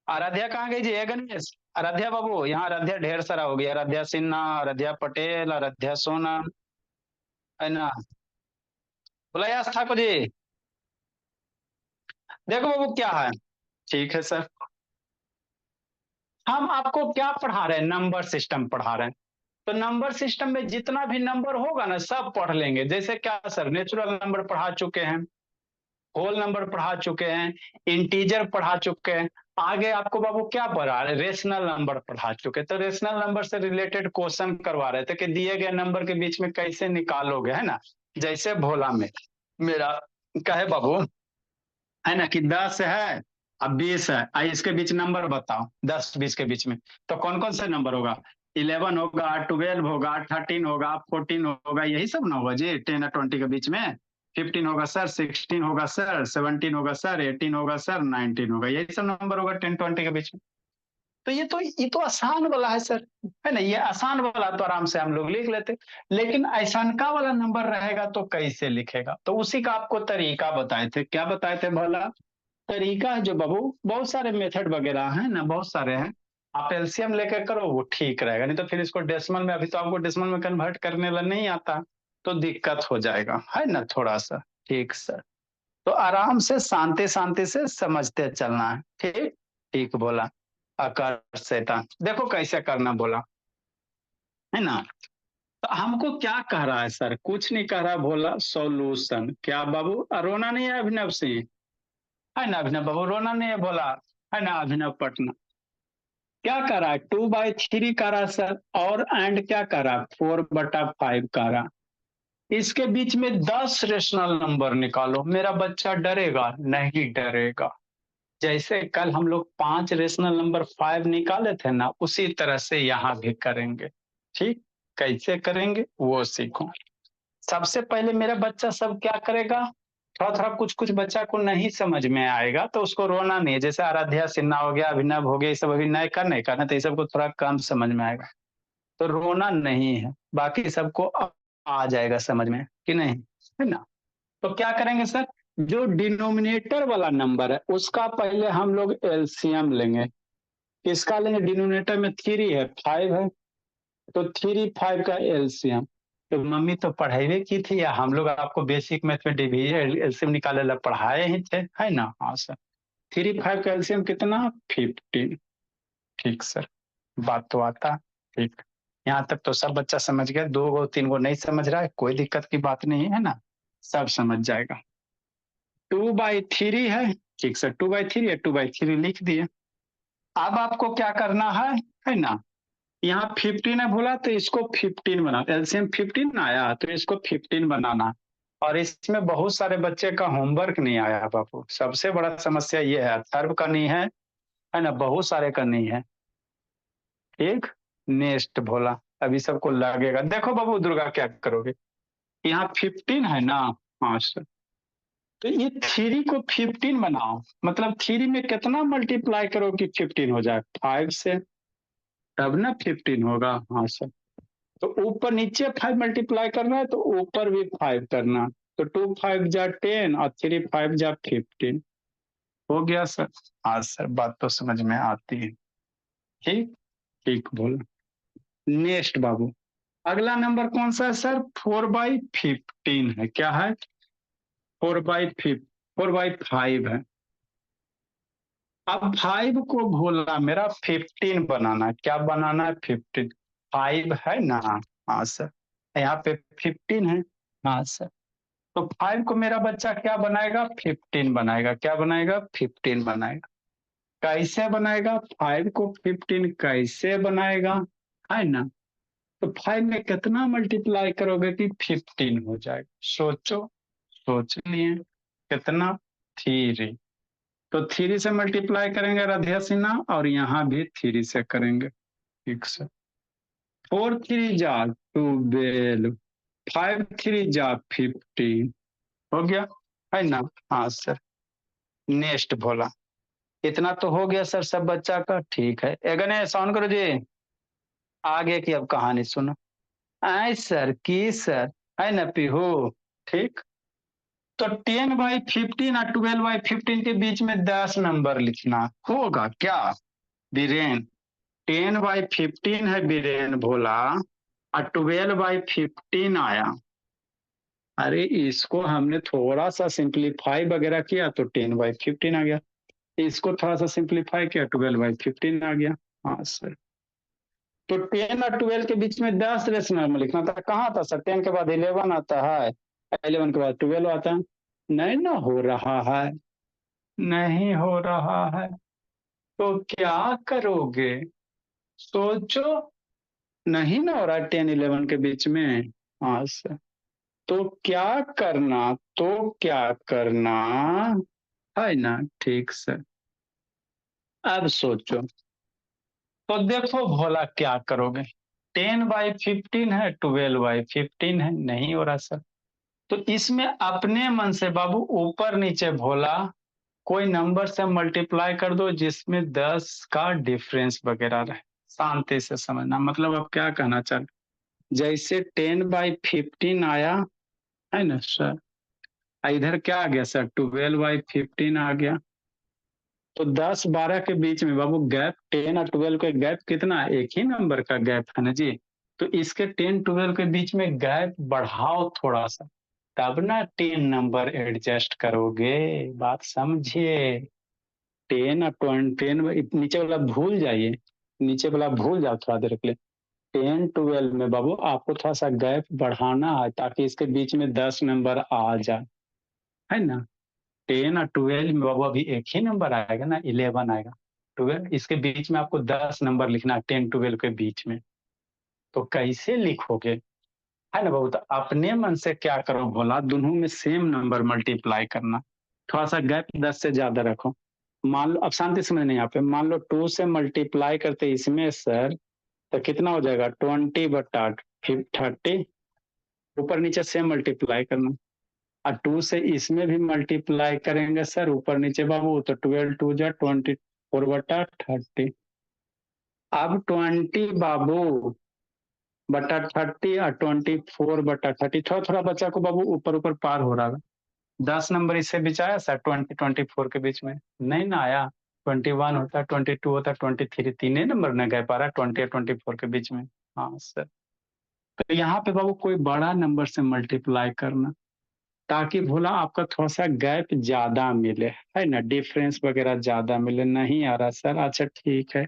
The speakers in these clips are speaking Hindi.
आराध्या कहाँ गई जी? है गणेश? आराध्या बाबू, यहाँ आराध्या ढेर सारा हो गया। आराध्या सिन्हा, आराध्या पटेल, आराध्या सोना, है ना। बोला यस ठाकुर जी। देखो बाबू क्या है। ठीक है सर। हम आपको क्या पढ़ा रहे हैं? नंबर सिस्टम पढ़ा रहे हैं। तो नंबर सिस्टम में जितना भी नंबर होगा ना सब पढ़ लेंगे। जैसे क्या सर, नेचुरल नंबर पढ़ा चुके हैं, होल नंबर पढ़ा चुके हैं, इंटीजर पढ़ा चुके हैं। आगे आपको बाबू क्या पढ़ा रहे? रेशनल नंबर पढ़ा चुके। तो रेशनल नंबर से रिलेटेड क्वेश्चन करवा रहे थे कि दिए गए नंबर के बीच में कैसे निकालोगे, है ना। जैसे भोला में मेरा कहे बाबू, है ना, कि 10 है अब 20 है, आई इसके बीच नंबर बताओ, 10 20 के बीच में। तो कौन कौन सा नंबर होगा? 11 होगा, 12 होगा, 13 होगा, 14 होगा, यही सब ना होगा जी। 10 और 20 के बीच में 15 होगा सर, 16 होगा सर, 17 होगा सर, 18 होगा सर, 19 होगा, यही सब नंबर होगा 10 20 के बीच में। तो ये तो आसान वाला है सर, है ना। ये आसान वाला तो आराम से हम लोग लिख लेते। लेकिन ऐसानका वाला नंबर रहेगा तो कैसे लिखेगा? तो उसी का आपको तरीका बताए थे। क्या बताए थे भला? तरीका है जो बाबू, बहुत सारे मेथड वगैरह हैं ना, बहुत सारे हैं। आप एलसीएम लेकर करो वो ठीक रहेगा, नहीं तो फिर इसको डेसिमल में, अभी तो आपको डेसिमल में कन्वर्ट करने ला नहीं आता, तो दिक्कत हो जाएगा, है ना, थोड़ा सा। ठीक सर। तो आराम से शांति शांति से समझते चलना है। ठीक। ठीक बोला। अकर शैतान, देखो कैसे करना बोला, है ना। तो हमको क्या कह रहा है सर? कुछ नहीं कह रहा, बोला सॉल्यूशन। क्या बाबू? रोना नहीं है अभिनव सिंह, है ना। अभिनव बाबू रोना नहीं है बोला, है ना। अभिनव पटना क्या कर रहा है? 2/3 कर रहा है सर, और एंड क्या कर रहा है? 4/5 कर रहा। इसके बीच में 10 रेशनल नंबर निकालो। मेरा बच्चा डरेगा? नहीं डरेगा। जैसे कल हम लोग 5 रेशनल नंबर 5 निकाले थे ना, उसी तरह से यहाँ भी करेंगे। ठीक। कैसे करेंगे वो सीखो। सबसे पहले मेरा बच्चा सब क्या करेगा? थोड़ा थोड़ा कुछ कुछ बच्चा को नहीं समझ में आएगा तो उसको रोना नहीं है। जैसे आराध्या सिन्हा हो गया, अभिनव हो गया, ये सब अभी नए करने का ना, तो ये सबको थोड़ा कम समझ में आएगा। तो रोना नहीं है, बाकी सबको आ जाएगा समझ में कि नहीं, है ना। तो क्या करेंगे सर? जो डिनोमिनेटर वाला नंबर है उसका पहले हम लोग एलसीएम लेंगे। किसका लेंगे? डिनोमिनेटर में 3 है, 5 है, तो 3 5 का एलसीएम। तो मम्मी तो पढ़ाई की थी, या हम लोग आपको बेसिक मैथ में डिवीजन एलसीएम निकाले ला पढ़ाए ही थे, है ना। हाँ सर। 3 5 का एलसीएम कितना? 15। ठीक सर। बात तो आता। ठीक। यहाँ तक तो सब बच्चा समझ गया। 2 3 नहीं समझ रहा है, कोई दिक्कत की बात नहीं है ना, सब समझ जाएगा। 2/3 है। ठीक सर, 2/3 है, 2/3 लिख दिए। अब आपको क्या करना है ना। यहाँ 15 है बोला तो इसको 15 बना, एलसीएम 15 आया तो इसको 15 बनाना। और इसमें बहुत सारे बच्चे का होमवर्क नहीं आया बाबू, सबसे बड़ा समस्या ये है, सर्व का नहीं है ना, बहुत सारे का नहीं है। ठीक। नेक्स्ट भोला, अभी सबको लगेगा। देखो बाबू दुर्गा क्या करोगे, यहाँ 15 है ना। हाँ सर। तो ये 3 को 15 बनाओ, मतलब 3 में कितना मल्टीप्लाई करो कि 15 हो जाए? 5 से, तब ना 15 होगा। हाँ सर। तो ऊपर नीचे 5 मल्टीप्लाई करना है तो ऊपर भी 5 करना। तो 2 5 जा 10 और 3 5 जा 15। हो गया सर। हाँ सर, बात तो समझ में आती है। ठीक। ठीक बोल। नेक्स्ट बाबू, अगला नंबर कौन सा है सर? 4/15 है। क्या है? 4/5 है। अब 5 को भूलना, मेरा 15 बनाना है। क्या बनाना है? 15। 5 है ना। हाँ सर। यहाँ पे 15 है। हाँ सर। तो 5 को मेरा बच्चा क्या बनाएगा? 15 बनाएगा। क्या बनाएगा? 15 बनाएगा। कैसे बनाएगा? 5 को 15 कैसे बनाएगा, है ना। तो 5 में कितना मल्टीप्लाई करोगे कि 15 हो जाएगा? सोचो। सोच लिए कितना? 3। तो 3 से मल्टीप्लाई करेंगे राधिया सिन्हा, और यहाँ भी 3 से करेंगे। ठीक से। 4 3 जा 12, 5 3 जा 15। हो गया, है ना। हाँ सर। नेक्स्ट भोला, इतना तो हो गया सर सब बच्चा का। ठीक है, एगने ऑन करो जी। आगे की अब कहानी सुनो। आई सर की सर, है ना पीहू। ठीक। तो 10/15 और 12/15 के बीच में 10 नंबर लिखना होगा क्या बीरेन? 10/15 है बीरेन भोला, और 12/15 आया। अरे इसको हमने थोड़ा सा सिंप्लीफाई वगैरह किया तो 10/15 आ गया, इसको थोड़ा सा सिंप्लीफाई किया 12/15 आ गया। हाँ सर, तो 10 और 12 के बीच में 10 रेशनल में लिखना था। कहाँ था सर? 10 के बाद 11 आता है, 11 के बाद 12 आता है। नहीं ना हो रहा है, नहीं हो रहा है, तो क्या करोगे? सोचो। नहीं ना हो रहा है 10-11 के बीच में। हाँ सर, तो क्या करना, तो क्या करना है ना? ठीक सर, अब सोचो। तो देखो भोला क्या करोगे। 10/15 है, 12/15 है, नहीं हो रहा सर। तो इसमें अपने मन से बाबू ऊपर नीचे भोला कोई नंबर से मल्टीप्लाई कर दो जिसमें 10 का डिफरेंस वगैरह रहे। शांति से समझना, मतलब अब क्या कहना चाह, जैसे 10/15 आया है ना सर, इधर क्या आ गया सर? 12/15 आ गया। तो 10-12 के बीच में बाबू गैप, 10 और 12 का गैप कितना? एक ही नंबर का गैप है ना जी। तो इसके 10-12 के बीच में गैप बढ़ाओ थोड़ा सा, तब ना 10 नंबर एडजस्ट करोगे। बात समझिए। 10 और 10 नीचे वाला भूल जाइए, नीचे वाला भूल जाओ थोड़ा देर के लिए। 10-12 में बाबू आपको थोड़ा सा गैप बढ़ाना है ताकि इसके बीच में 10 नंबर आ जाए, है ना? 10 और 12 में बाबू अभी एक ही नंबर आएगा ना, 11 आएगा। 12 इसके बीच में आपको 10 नंबर लिखना है 10-12 के बीच में। तो कैसे लिखोगे, है ना बाबू? तो अपने मन से क्या करो बोला, दोनों में सेम नंबर मल्टीप्लाई करना, थोड़ा सा गैप 10 से ज्यादा रखो। मान लो, अब शांति समझ नहीं यहाँ पे, मान लो 2 से मल्टीप्लाई करते इसमें सर, तो कितना हो जाएगा? 20/30, ऊपर नीचे सेम मल्टीप्लाई करना। और 2 से इसमें भी मल्टीप्लाई करेंगे सर ऊपर नीचे बाबू, तो 12×2 = 24/30। अब 20 बाबू बटा 30 और 24/30, थोड़ा थोड़ा बच्चा को बाबू ऊपर ऊपर पार हो रहा है। 10 नंबर इससे बीच आया सर 20-24 के बीच में? नहीं ना आया। 21 होता, 22 होता, 23, तीन ही नंबर न गए पा रहा 20 और 24 के बीच में। हाँ सर, तो यहाँ पे बाबू कोई बड़ा नंबर से मल्टीप्लाई करना ताकि भोला आपका थोड़ा सा गैप ज्यादा मिले, है ना, डिफरेंस वगैरह ज्यादा मिले। नहीं आ रहा सर? अच्छा ठीक है,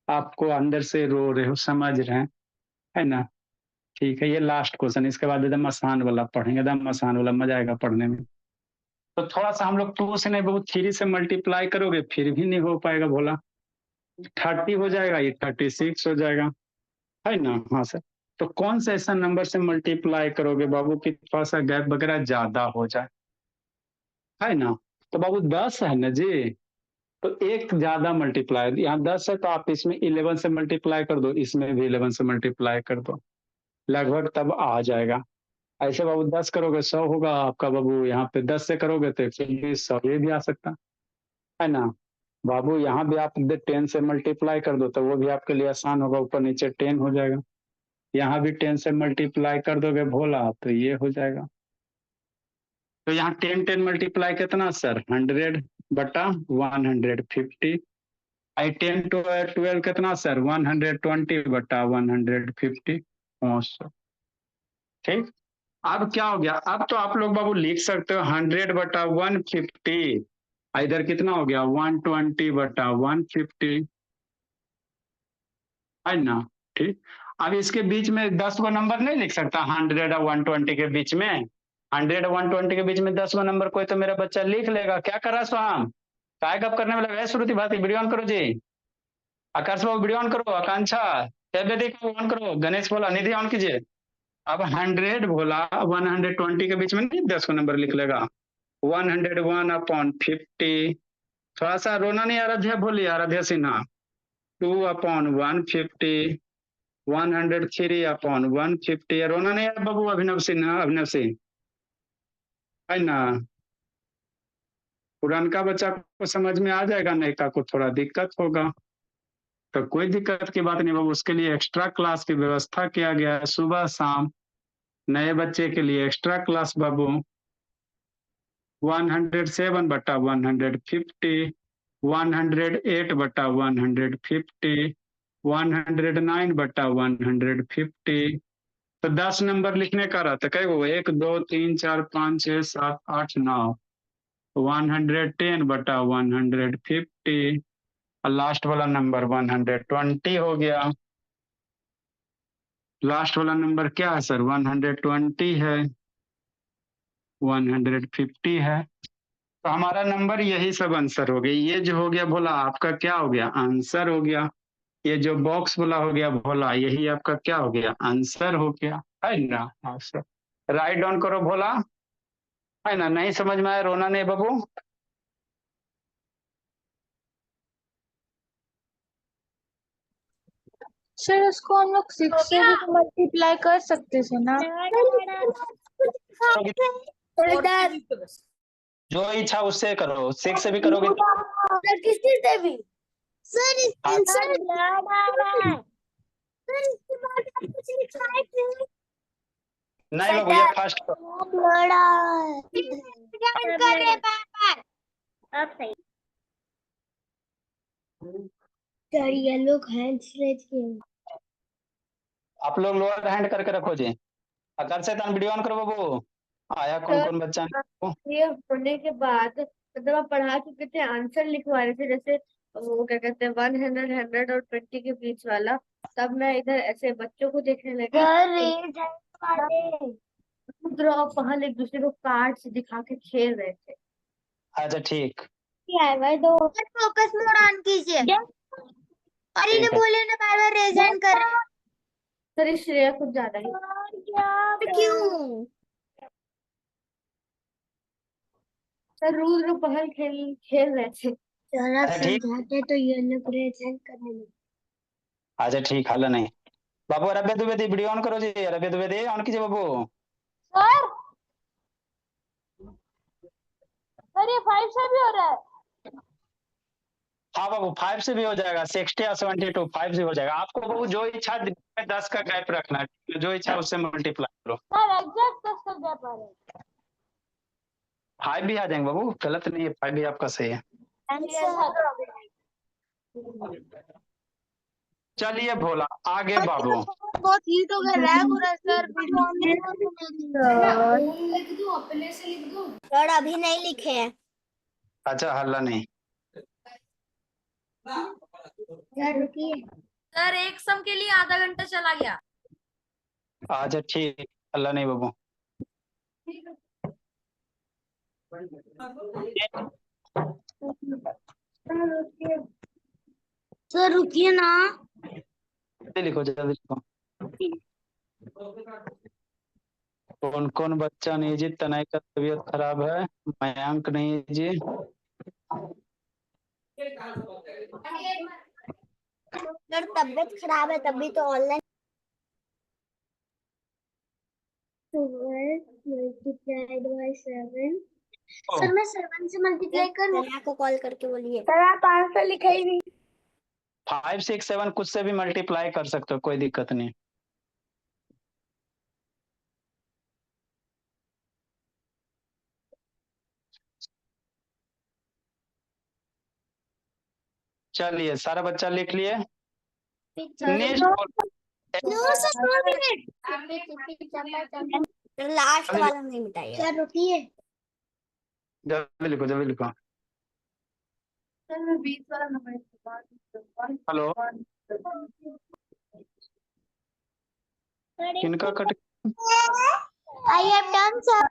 आपको अंदर से रो रहे हो, समझ रहे हैं, है ना? ठीक है, ये लास्ट क्वेश्चन, इसके बाद एकदम आसान वाला पढ़ेंगे, एकदम आसान वाला, मजा आएगा पढ़ने में। तो थोड़ा सा हम लोग 2 से नहीं बाबू 3 से मल्टीप्लाई करोगे फिर भी नहीं हो पाएगा भोला। 30 हो जाएगा, ये 36 हो जाएगा, है ना? हाँ सर, तो कौन सा ऐसा नंबर से मल्टीप्लाई करोगे बाबू कि थोड़ा सा गैप वगैरह ज्यादा हो जाए, है ना? तो बाबू 10 है ना जी, तो एक ज्यादा मल्टीप्लाई, यहाँ 10 है तो आप इसमें 11 से मल्टीप्लाई कर दो, इसमें भी 11 से मल्टीप्लाई कर दो, लगभग तब आ जाएगा। ऐसे बाबू 10 करोगे 100 होगा आपका बाबू, यहाँ पे 10 से करोगे तो फिर भी 100 ये भी आ सकता है ना बाबू? यहाँ भी आप 10 से मल्टीप्लाई कर दो तो वो भी आपके लिए आसान होगा, ऊपर नीचे 10 हो जाएगा। यहाँ भी 10 से मल्टीप्लाई कर दोगे भोला तो ये हो जाएगा। तो यहाँ 10 मल्टीप्लाई कितना सर? 100/150। आई 10 to 12 कितना सर? 120/150। ठीक। अब क्या हो गया? अब तो आप लोग बाबू लिख सकते हो 100/150। इधर कितना हो गया? 120/150, है ना? ठीक। अब इसके बीच में 10 गो नंबर नहीं लिख सकता 100 और 120 के बीच में? 100 और 120 के बीच में 10 गो नंबर कोई तो मेरा बच्चा लिख लेगा। क्या कर रहा है स्वाम? काय गप करने वाला है? श्रुति भाती वीडियो ऑन करो जी। आकाश बाबू वीडियो ऑन करो। आकांक्षा को ऑन करो। गणेश बोला, निधि ऑन कीजिए। अब 100 बोला 120 के बीच में नहीं 10 को नंबर लिख लेगा? 101/50। थोड़ा सा रोना नहीं आराध्या बोली, आराध्या सिन्हा। 2/150। 103/150। रोना नहीं है बाबू अभिनव सिन्हा, अभिनव सिंह, है ना? पुरानका बच्चा को समझ में आ जाएगा, नयका को थोड़ा दिक्कत होगा। तो कोई दिक्कत की बात नहीं बाबू, उसके लिए एक्स्ट्रा क्लास की व्यवस्था किया गया है सुबह शाम, नए बच्चे के लिए एक्स्ट्रा क्लास बाबू। 107 बटा 150, 108 बटा 150, 109 बटा 150। तो 10 नंबर लिखने का रहता है, वो 1 2 3 4 5 6 7 8 9। 110 बटा 150 और लास्ट वाला नंबर 120 हो गया। लास्ट वाला नंबर क्या है सर? 120 है, 150 है। तो हमारा नंबर यही सब आंसर हो गया। ये जो हो गया भोला आपका क्या हो गया? आंसर हो गया। ये जो बॉक्स बोला हो गया भोला, यही आपका क्या हो गया? आंसर हो गया, है ना? हाँ सर, राइट डाउन करो भोला, है ना? नहीं समझ में आया रोना नहीं बाबू। सर उसको हम लोग 6 से भी मल्टीप्लाई कर सकते थे ना। जो इच्छा उससे करो, 6 से भी करोगे किससे से भी? सर हाँ। नहीं बाबू, ये फर्स्ट सर ये लोग हैंड्स रेज किए। आप लोग लोअर हैंड करके रखो जी। अगर से वीडियो ऑन करो बाबू। आया कौन कौन बच्चा ने? ये होने के बाद मतलब आप पढ़ा चुके थे, आंसर लिखवा रहे थे, जैसे वो क्या कहते हैं 100, 100 और 20 के बीच वाला। तब मैं इधर ऐसे बच्चों को देखने लगी, पहल एक दूसरे को कार्ड से दिखा के खेल रहे थे। अच्छा ठीक। फोकस मोड ऑन कीजिए। और इन्हें बोले ना बार बार रेज हैंड कर रहे हैं। सर श्रेया कुछ ज्यादा ही। क्यों? सर रुद्र पहल खेल खेल रहे थे। सर आप अच्छा ठीक। समझाते तो ये लोग रेज हैंड करने लगे। अच्छा ठीक, हल्ला नहीं। बाबू रब्बे द्विवेदी वीडियो ऑन करो जी, रब्बे द्विवेदी ऑन कीजिए बाबू। सर ये 5 से भी हो रहा है। हाँ बाबू 5 से भी हो जाएगा, 60 या 72 5 से हो जाएगा। आपको बाबू जो इच्छा 10 का गैप रखना है, जो इच्छा उससे मल्टीप्लाई करो। सर एग्जैक्ट 10 का गैप आ रहा है। 5 भी आ जाएंगे बाबू, गलत नहीं है, 5 भी आपका सही है। चलिए भोला आगे बाबू। बहुत हीट हो गया, लैग हो रहा है सर, वीडियो ऑन लिख दो, अपने से लिख दो। सर अभी नहीं लिखे हैं। अच्छा हल्ला नहीं। सर रुकिए। सर एक सम के लिए आधा घंटा चला गया। अच्छा ठीक, हल्ला नहीं बाबू। सर रुकिए ना। जल्दी लिखो जल्दी लिखो। कौन कौन बच्चा नहीं जी? तनय का तबीयत खराब है, मयांक नहीं जी। सर तबीयत खराब है तभी तो ऑनलाइन। Multiplied by 7। सर मैं 7 से मल्टीप्लाई करूं? सर को कॉल करके बोलिए। सर आप आंसर लिखा ही नहीं। 5 6 7 कुछ से भी मल्टीप्लाई कर सकते हो, कोई दिक्कत नहीं। चलिए सारा बच्चा लिख लिए। नेक्स्ट लास्ट वाला नहीं मिटाइए। सर रुकिए। जल्दी लिखो जल्दी लिखो। सर 20 वाला नंबर। हेलो, किनका cut? I have done sir.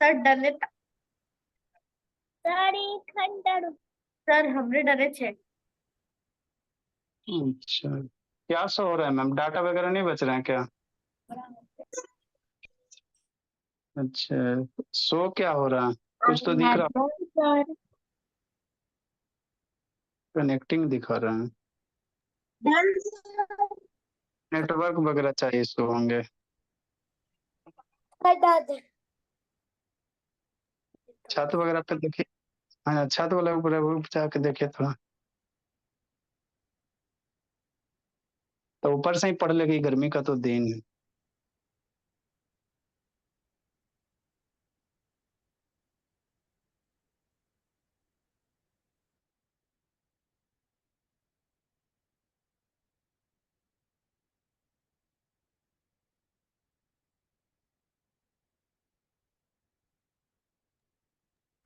Sir डने sir हमने डरे छे। अच्छा क्या शो हो रहा है मैम? डाटा वगैरह नहीं बच रहे हैं क्या? अच्छा शो क्या हो रहा है? कुछ तो दिख रहा, सर कनेक्टिंग दिखा रहा है। नेटवर्क वगैरह चाहिए शो होंगे। छत वगैरह पे देखिए। हाँ छत वाला ऊपर जाके देखिए थोड़ा, तो ऊपर से ही पढ़ लेगी, गर्मी का तो दिन है।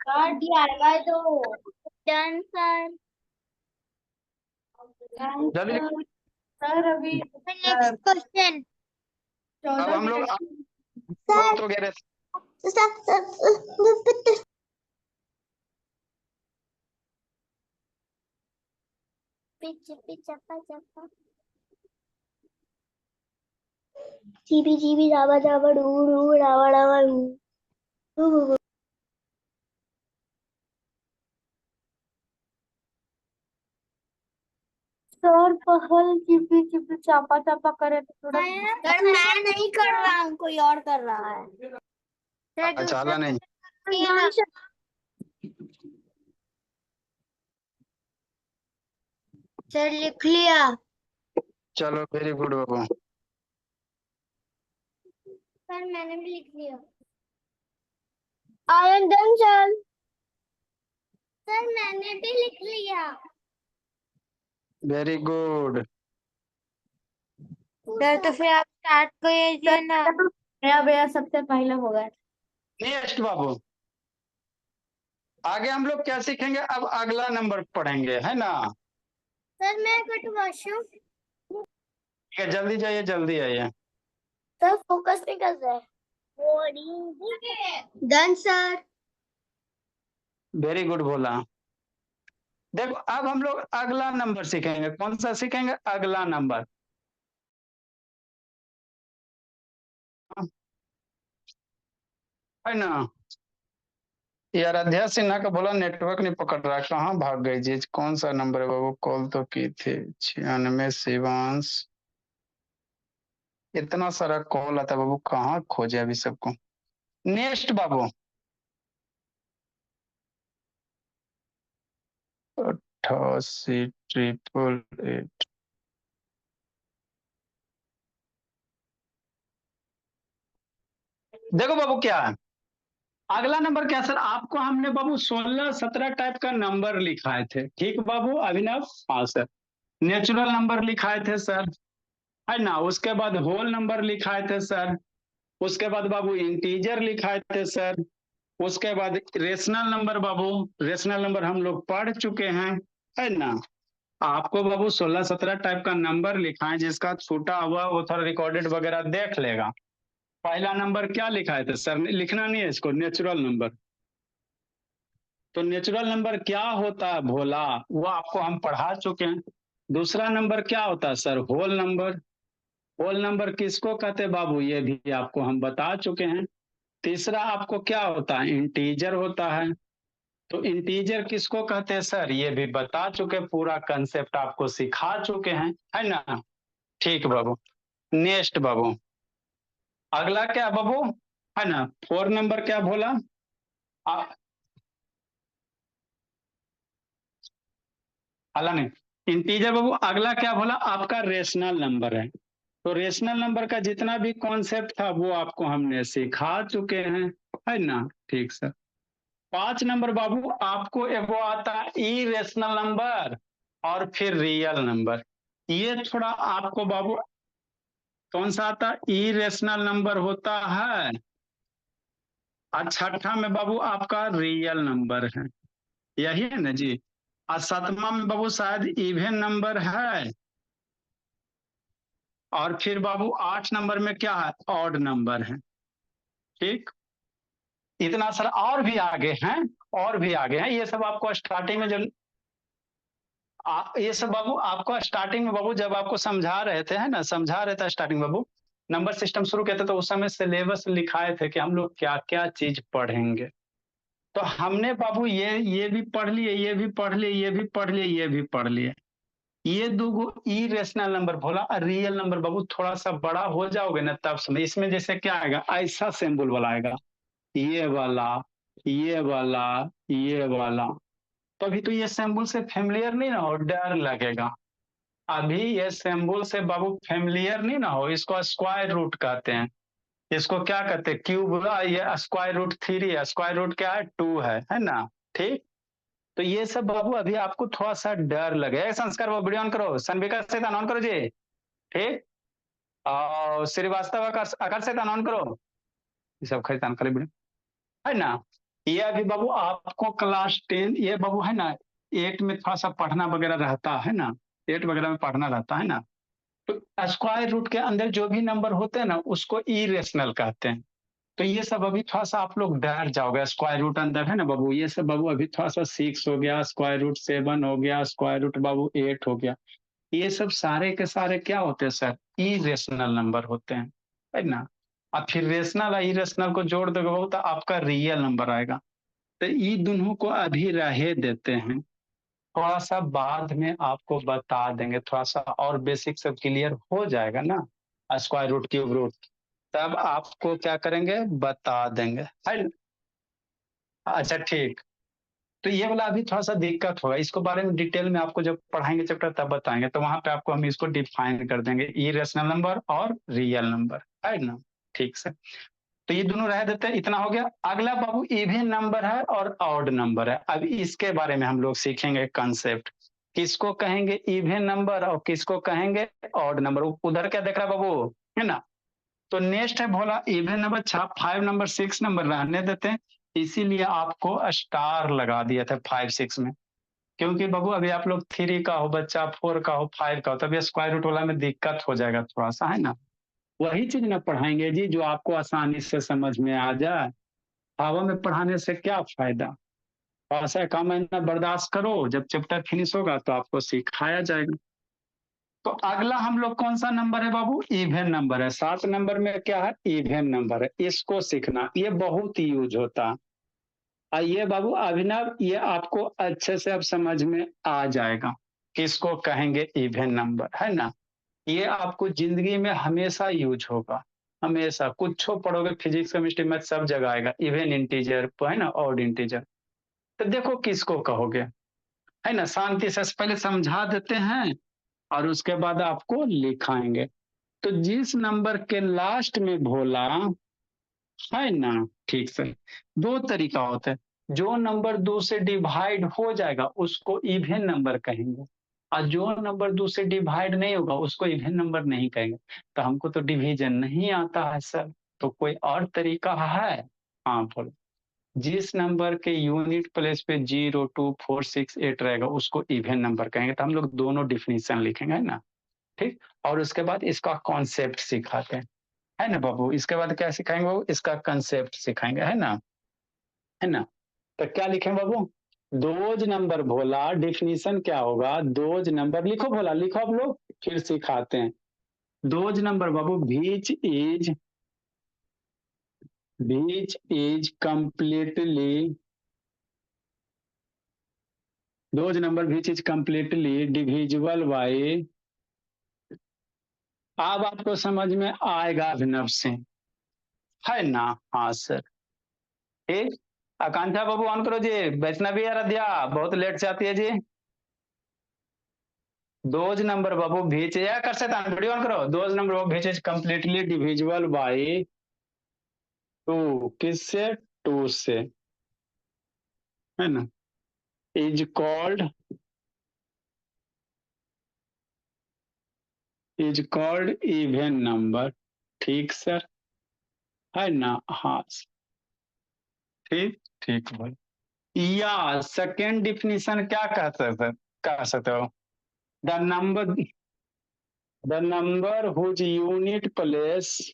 कर दिया है तो डन सर। जल्दी। सर अभी नेक्स्ट क्वेश्चन। अब हम लोग सर बहुत हो गए। पीछे पीछे पीछे GB GB Java Java do do डावा डावा डू। सर पहल चिपी चिपी चापा चापा करे तो थोड़ा। सर मैं नहीं कर रहा हूँ, कोई और कर रहा है। सर अच्छा दूसरा नहीं। सर लिख लिया। चलो वेरी गुड बाबू। सर मैंने भी लिख लिया। I am done sir. Sir मैंने भी लिख लिया। Very good. सर तो फिर आप स्टार्ट करिए ना। मेरा भैया सबसे पहले होगा। नेक्स्ट बाबू। आगे हम लोग क्या सीखेंगे? अब अगला नंबर पढ़ेंगे, है ना? सर मैं कटवाशू। ठीक है, जल्दी जाइए, जल्दी आइए। सर फोकस नहीं कर रहा है। Done sir. वेरी गुड बोला। देखो अब हम लोग अगला नंबर सीखेंगे। कौन सा सीखेंगे? अगला नंबर। है ना? यार अध्याय सिन्हा का बोला नेटवर्क नहीं पकड़ रहा, कहाँ भाग गई जी? कौन सा नंबर है बाबू? कॉल तो की थी 96 शिवांश। इतना सारा कॉल आता है बाबू, कहाँ खोजे अभी सबको? नेक्स्ट बाबू। 88,888। देखो बाबू क्या है अगला नंबर? क्या सर आपको हमने बाबू 16-17 टाइप का नंबर लिखाए थे, ठीक बाबू अभिनव? हाँ सर। नेचुरल नंबर लिखाए थे सर, है ना? उसके बाद होल नंबर लिखाए थे सर। उसके बाद बाबू इंटीजर लिखाए थे सर। उसके बाद रेशनल नंबर बाबू, रेशनल नंबर हम लोग पढ़ चुके हैं, है ना? आपको बाबू 16-17 टाइप का नंबर लिखा है, जिसका छूटा हुआ वो थोड़ा रिकॉर्डेड वगैरह देख लेगा। पहला नंबर क्या लिखा है? तो सर लिखना नहीं है इसको, नेचुरल नंबर। तो नेचुरल नंबर क्या होता है भोला, वो आपको हम पढ़ा चुके हैं। दूसरा नंबर क्या होता है sir? Whole number. Whole number किसको कहते हैं बाबू? ये भी आपको हम बता चुके हैं। तीसरा आपको क्या होता है? इंटीजर होता है। तो इंटीजर किसको कहते हैं सर? ये भी बता चुके, पूरा कंसेप्ट आपको सिखा चुके हैं, है ना? ठीक बाबू। नेक्स्ट बाबू। अगला क्या बाबू? है ना? 4 नंबर क्या बोला? अला नहीं, इंटीजर बाबू। अगला क्या बोला? आपका रेशनल नंबर है। तो रेशनल नंबर का जितना भी कॉन्सेप्ट था वो आपको हमने सिखा चुके हैं, है ना? ठीक सर। 5 नंबर बाबू आपको एगो आता है इरेशनल नंबर और फिर रियल नंबर। ये थोड़ा आपको बाबू कौन सा आता है? इरेशनल नंबर होता है। और छठा में बाबू आपका रियल नंबर है, यही है ना जी? और सातवां में बाबू शायद इवन नंबर है। और फिर बाबू 8 नंबर में क्या है? ऑड नंबर है। ठीक, इतना सर। और भी आगे हैं, और भी आगे हैं। ये सब आपको स्टार्टिंग में जब ये सब बाबू आपको स्टार्टिंग में बाबू जब आपको समझा रहे थे, है ना? समझा रहे थे स्टार्टिंग बाबू, नंबर सिस्टम शुरू किया था, तो उस समय सिलेबस लिखाए थे कि हम लोग क्या क्या चीज पढ़ेंगे। तो हमने बाबू ये भी पढ़ लिए, ये भी पढ़ लिए, ये भी पढ़ लिए, ये भी पढ़ लिए। ये दो इरेशनल नंबर बोला। और रियल नंबर बाबू थोड़ा सा बड़ा हो जाओगे ना तब समझ। इसमें जैसे क्या आएगा? ऐसा सिंबल वाला आएगा, ये वाला, ये वाला, ये वाला। तो अभी तो ये सिंबल से फेमिलियर नहीं ना हो, डर लगेगा। अभी ये सिंबल से बाबू फेमिलियर नहीं ना हो, इसको स्क्वायर रूट कहते हैं। इसको क्या कहते हैं? क्यूब। ये स्क्वायर रूट 3 है। स्क्वायर रूट क्या है? 2 है ना? ठीक। तो ये सब बाबू अभी आपको थोड़ा सा डर लगे। संस्कार वो वीडियो ऑन करो, सनविका से ऑन करो जी। ठीक। और श्रीवास्तव आकर से ऑन करो। ये सब खरीदान करे वीडियो, है ना? ये अभी बाबू आपको क्लास 10 ये बाबू है ना, 8 में थोड़ा सा पढ़ना वगैरह रहता है ना, 8 वगैरह में पढ़ना रहता है ना। तो स्क्वायर रूट के अंदर जो भी नंबर होते हैं ना उसको इरेशनल कहते हैं। तो ये सब अभी थोड़ा सा आप लोग डर जाओगे, स्क्वायर रूट अंदर है ना बाबू, ये सब बाबू अभी थोड़ा सा 6 हो गया, स्क्वायर रूट 7 हो गया, स्क्वायर रूट बाबू 8 हो गया, ये सब सारे के सारे क्या होते हैं सर, इरेशनल नंबर होते हैं, है ना। अब फिर रेशनल और इरेशनल को जोड़ दोगे बाबू तो आपका रियल नंबर आएगा। तो ये दोनों को अभी रहे देते हैं, थोड़ा सा बाद में आपको बता देंगे, थोड़ा सा और बेसिक सब क्लियर हो जाएगा ना, स्क्वायर रूट क्यूब रूट, तब आपको क्या करेंगे बता देंगे, है ना? अच्छा ठीक। तो ये वाला अभी थोड़ा सा दिक्कत होगा, इसको बारे में डिटेल में आपको जब पढ़ाएंगे चैप्टर तब बताएंगे, तो वहां पे आपको हम इसको डिफाइन कर देंगे, इरेशनल नंबर और रियल नंबर, है ना। ठीक से, तो ये दोनों रह देते हैं, इतना हो गया। अगला बाबू इवन नंबर है और ऑड नंबर है, अब इसके बारे में हम लोग सीखेंगे कंसेप्ट, किसको कहेंगे इवन नंबर और किसको कहेंगे ऑड नंबर। उधर क्या देख रहा है बाबू, है ना। तो नेक्स्ट है भोला इवन नंबर, 5 नंबर 6 नंबर रहने देते हैं, इसीलिए आपको स्टार लगा दिया था 5 6 में, क्योंकि बाबू अभी आप लोग 3 का हो बच्चा, 4 का हो, 5 का हो, तभी स्क्वायर रूट वाला में दिक्कत हो जाएगा थोड़ा सा, है ना। वही चीज ना पढ़ाएंगे जी जो आपको आसानी से समझ में आ जाए, हवा में पढ़ाने से क्या फायदा। थोड़ा सा का महीना बर्दाश्त करो, जब चैप्टर फिनिश होगा तो आपको सिखाया जाएगा। तो अगला हम लोग कौन सा नंबर है बाबू, इवन नंबर है। 7 नंबर में क्या है, इवन नंबर है, इसको सीखना, ये बहुत यूज होता है। ये बाबू अभिनव, ये आपको अच्छे से अब समझ में आ जाएगा, किसको कहेंगे इवन नंबर, है ना। ये आपको जिंदगी में हमेशा यूज होगा, हमेशा कुछ पढ़ोगे, फिजिक्स केमिस्ट्री मैथ सब जगह आएगा, इवन इंटीजर है ना, ऑड इंटीजर। तो देखो किसको कहोगे, है ना, शांति से पहले समझा देते हैं और उसके बाद आपको लिखाएंगे। तो जिस नंबर के लास्ट में भोला, है ना, ठीक से, दो तरीका होता है, जो नंबर 2 से डिवाइड हो जाएगा उसको इवन नंबर कहेंगे, और जो नंबर 2 से डिवाइड नहीं होगा उसको इवन नंबर नहीं कहेंगे। तो हमको तो डिवीजन नहीं आता है सर, तो कोई और तरीका है। हाँ बोलो, जिस नंबर के यूनिट प्लेस पे 0 2 4 6 8 रहेगा उसको इवन नंबर कहेंगे। तो हम लोग दोनों डिफिनीशन लिखेंगे, है ना। ठीक, और उसके बाद इसका कॉन्सेप्ट सिखाते हैं, है ना बाबू। इसके बाद क्या सिखाएंगे बाबू, इसका कंसेप्ट सिखाएंगे, है ना, है ना। तो क्या लिखें बाबू, दोज नंबर भोला, डिफिनीशन क्या होगा, दोज नंबर लिखो भोला, लिखो आप लोग, फिर सिखाते हैं। Those number Babu, beach is completely, those number beach is completely divisible by, अब आपको समझ में आएगा अभिनव से, है ना। हाँ सर, ठीक। आकांक्षा बाबू ऑन करो जी, वैष्णवी आराध्या बहुत लेट से आती है जी। दोज नंबर बाबू भीच या कर सकता है, वीडियो ऑन करो। Those number Babu भीच is completely divisible by 2, किससे, 2 से, है ना, इज कॉल्ड इवन नंबर, ठीक सर, है ना। हाँ ठीक, ठीक भाई। या सेकेंड डिफिनीशन क्या कह सकते हो, the number whose unit place,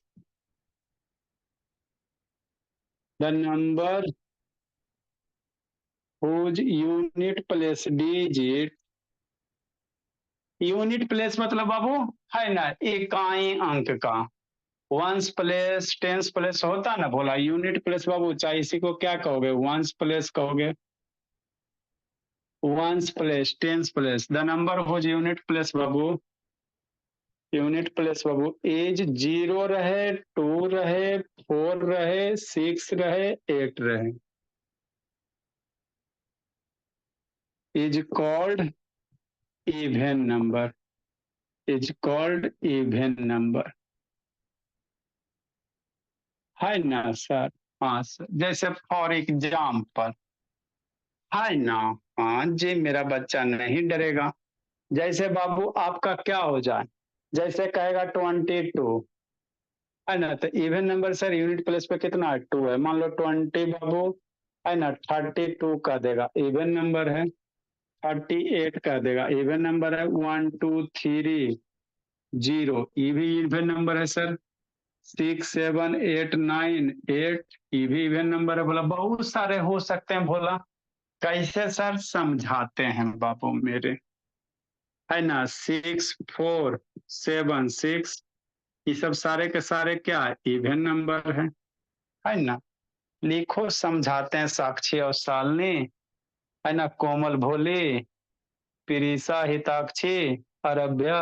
the number whose unit place digit, unit place मतलब बाबू, है ना, इकाई अंक का, वंस प्लेस टेंस प्लेस होता ना बोला, यूनिट प्लेस बाबू, चाहे इसी को क्या कहोगे, वंस प्लेस कहोगे, ones place tens place, the number whose unit place बाबू, यूनिट प्लेस बाबू एज 0 रहे, 2 रहे, 4 रहे, 6 रहे, 8 रहे, is called even number, is called even number, है ना सर। हाँ सर, जैसे फॉर एग्जाम्पल, है ना। हाँ जी, मेरा बच्चा नहीं डरेगा। जैसे बाबू आपका क्या हो जाए, जैसे कहेगा 22, है ना, तो even number sir unit place पे कितना है, 2 है, मान लो 20 बाबू, है ना, 32 कह देगा इवन नंबर है, 38 कह देगा इवन नंबर है, 1 2 3 0 ये भी इवन नंबर है सर, 6 7 8 9 8 ये भी इवन नंबर है। बोला बहुत सारे हो सकते हैं। बोला कैसे सर, समझाते हैं बाबू मेरे, है ना, 6 4 7 6 ये सब सारे के सारे क्या इवन नंबर है ना। लिखो, समझाते हैं साक्षी और शालिनी, है ना, कोमल भोली, प्रीसा, हिताक्षी, अरभ्या।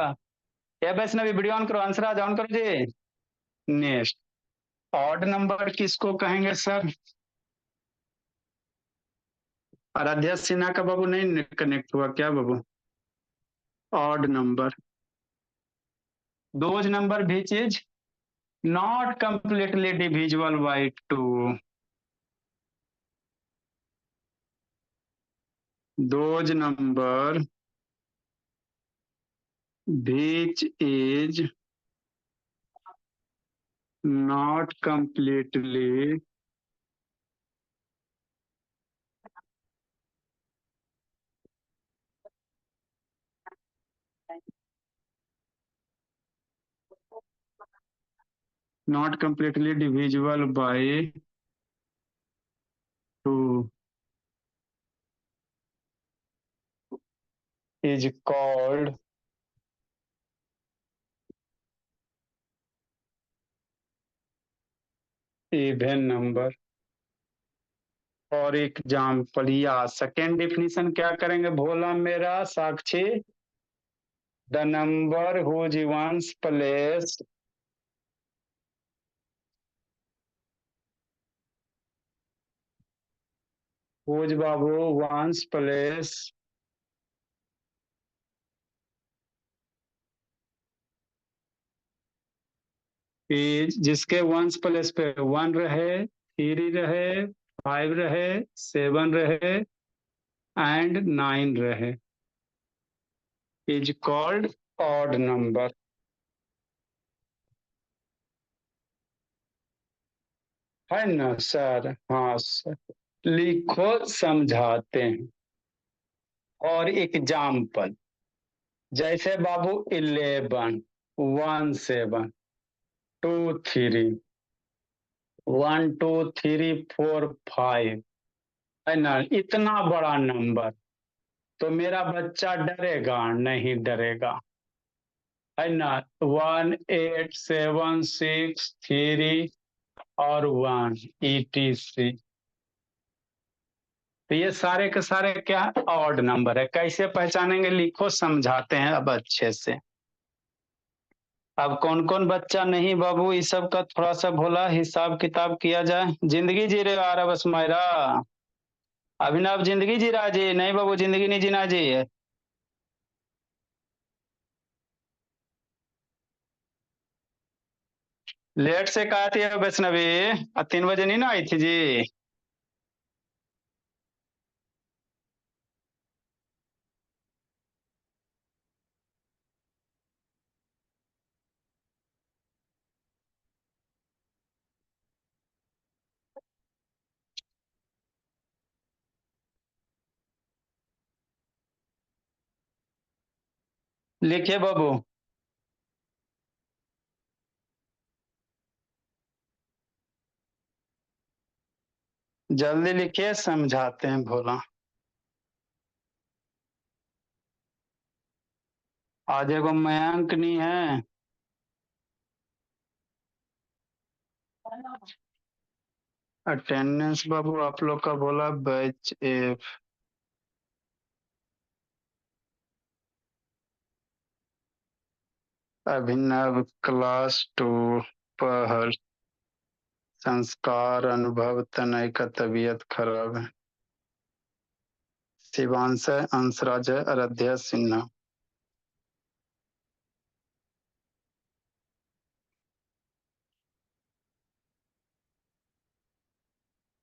या वैष्णवी वीडियो ऑन करो, आंसर आज ऑन करो जी। नेक्स्ट, ऑड नंबर किसको कहेंगे सर? आराध्या सिन्हा का बाबू नहीं कनेक्ट हुआ क्या बाबू? Odd number, those number which is not completely divisible by 2, those number which is not completely not completely divisible by 2 is called even number। और एग्जाम्पल या सेकेंड डिफिनीशन क्या करेंगे भोला मेरा Sakshi? The number whose ones place whose बाबू वंस प्लेस इज, जिसके वंस प्लेस पे 1 रहे, 3 रहे, 5 रहे, 7 रहे एंड 9 रहे, इज कॉल्ड ऑड नंबर। है ना सर? हाँ सर, लिखो, समझाते हैं। और एग्जाम्पल जैसे बाबू 11 1 7 2 3 1 2 3 4 5, है ना, इतना बड़ा नंबर, तो मेरा बच्चा डरेगा नहीं डरेगा? है ना, 1 8 7 6 3 और 1 ETC, तो ये सारे के सारे क्या ऑड नंबर है। कैसे पहचानेंगे? लिखो, समझाते हैं अब अच्छे से। अब कौन कौन बच्चा नहीं बाबू इस सब का थोड़ा सा भोला हिसाब किताब किया जाए। जिंदगी जी रहे हो आ रहा बस मायरा, अभिनव जिंदगी जी रहा जी? नहीं बाबू, जिंदगी नहीं जीना जी। लेट से कहा थी वैष्णवी, 3 बजे नहीं ना आई थी जी? लिखिए बाबू, जल्दी लिखिए, समझाते हैं भोला। आज एगो मयंक नहीं है, अटेंडेंस बाबू आप लोग का बोला बैच एफ, अभिनव क्लास 2 पहल, संस्कार अनुभव तनय का तबीयत खराब है, शिवांश अंशराज है, आराध्या सिन्हा।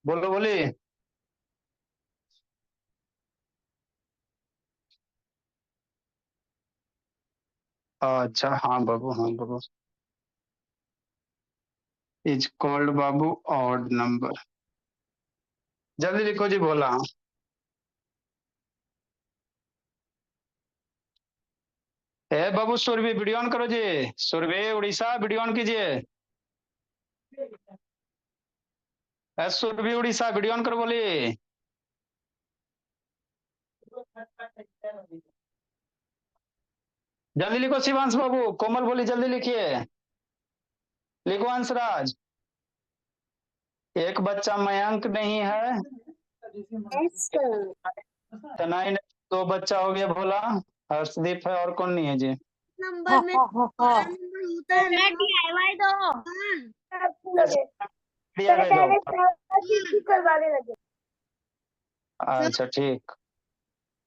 बोलो बोली। अच्छा हाँ बाबू, हाँ बाबू, इज कॉल्ड बाबू ऑड नंबर। जल्दी लिखो जी भोला। ए बाबू सुरभि वीडियो ऑन करो जी। सुरभि उड़ीसा वीडियो ऑन कीजिए। सुरभि उड़ीसा वीडियो ऑन करो बोलिए। जल्दी लिखो शिवांश बाबू। कोमल बोली जल्दी लिखिए। लिखो अंशराज। एक बच्चा मयंक नहीं है। तनाई नहीं, दो बच्चा हो गया भोला। हर्षदीप है और कौन नहीं है जी। नंबर में बड़ा नंबर होता है ना। DIY दो। दिया गए दो। सर अच्छा ठीक।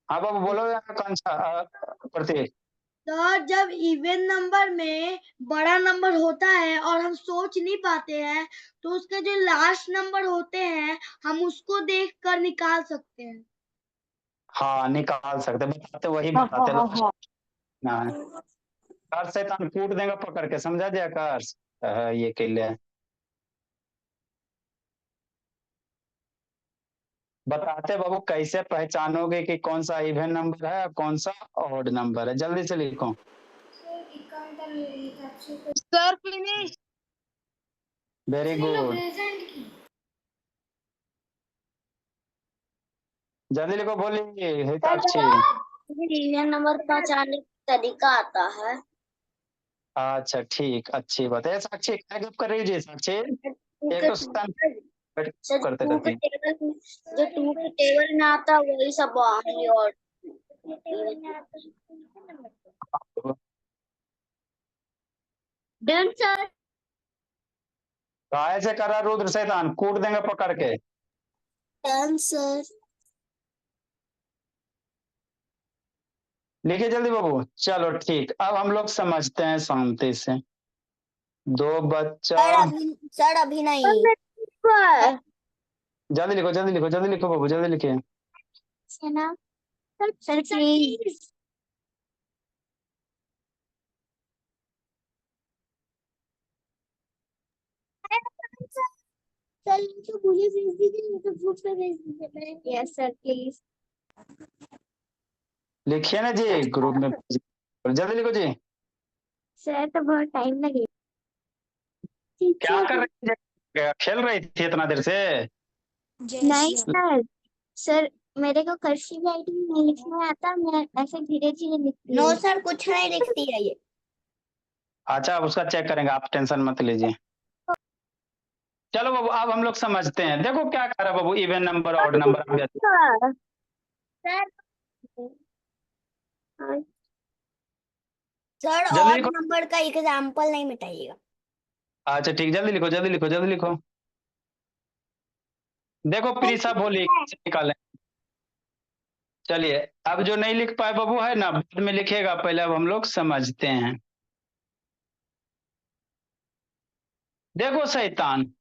हाँ बाबू बोलो कौन सा प्रतीक। तो जब इवन नंबर में बड़ा नंबर होता है और हम सोच नहीं पाते हैं, तो उसके जो लास्ट नंबर होते हैं हम उसको देख कर निकाल सकते हैं। हाँ निकाल सकते, बताते वही बताते ना। कर से तन कूट देगा पकड़ के, समझा दिया कर। ये के लिए बताते बाबू कैसे पहचानोगे कि कौन सा इवन नंबर है और कौन सा ऑड नंबर है। जल्दी से लिखो। Sir finish. Very good. जल्दी लिखो बोलिए हिताक्षी। इवन नंबर पहचानने का तरीका आता है। अच्छा ठीक, अच्छी बात है। साक्षी क्या गप कर रही है जी साक्षी? एक तो स्तन बैठ के करते रहती जो टू के टेबल में आता है वही सब बाहरी और है। Done sir. काय से करा रुद्र शैतान, कूट देंगे पकड़ के। Done sir. लिखिए जल्दी बाबू। चलो ठीक, अब हम लोग समझते हैं शांति से। दो बच्चा। सर अभी नहीं। जल्दी लिखो जल्दी लिखो जल्दी लिखो बाबू जल्दी लिखिए। Sir please. सर तो मुझे भेज दीजिए, नहीं तो ग्रुप पे भेज दीजिए। Yes sir please. लिखिए ना जी ग्रुप में। जल्दी लिखो जी। सर तो बहुत टाइम लगेगा। क्या कर रही थी, खेल रही थी इतना देर से? नहीं सर। सर मेरे को कर्सिव राइटिंग नहीं लिखना आता, मैं ऐसे धीरे धीरे लिखती हूँ। नो सर कुछ नहीं लिखती है ये। अच्छा अब उसका चेक करेंगे, आप टेंशन मत लीजिए। चलो बाबू अब हम लोग समझते हैं। देखो क्या कर रहा है बाबू, इवन नंबर ऑड नंबर आ गया। सर जल्दी ऑड लिखो। नंबर का एग्जाम्पल नहीं मिटाइएगा। अच्छा ठीक, जल्दी लिखो जल्दी लिखो जल्दी लिखो। देखो प्रीसा बोली कैसे निकालें। चलिए अब जो नहीं लिख पाए बाबू है ना, बाद में लिखेगा, पहले अब हम लोग समझते हैं। देखो शैतान,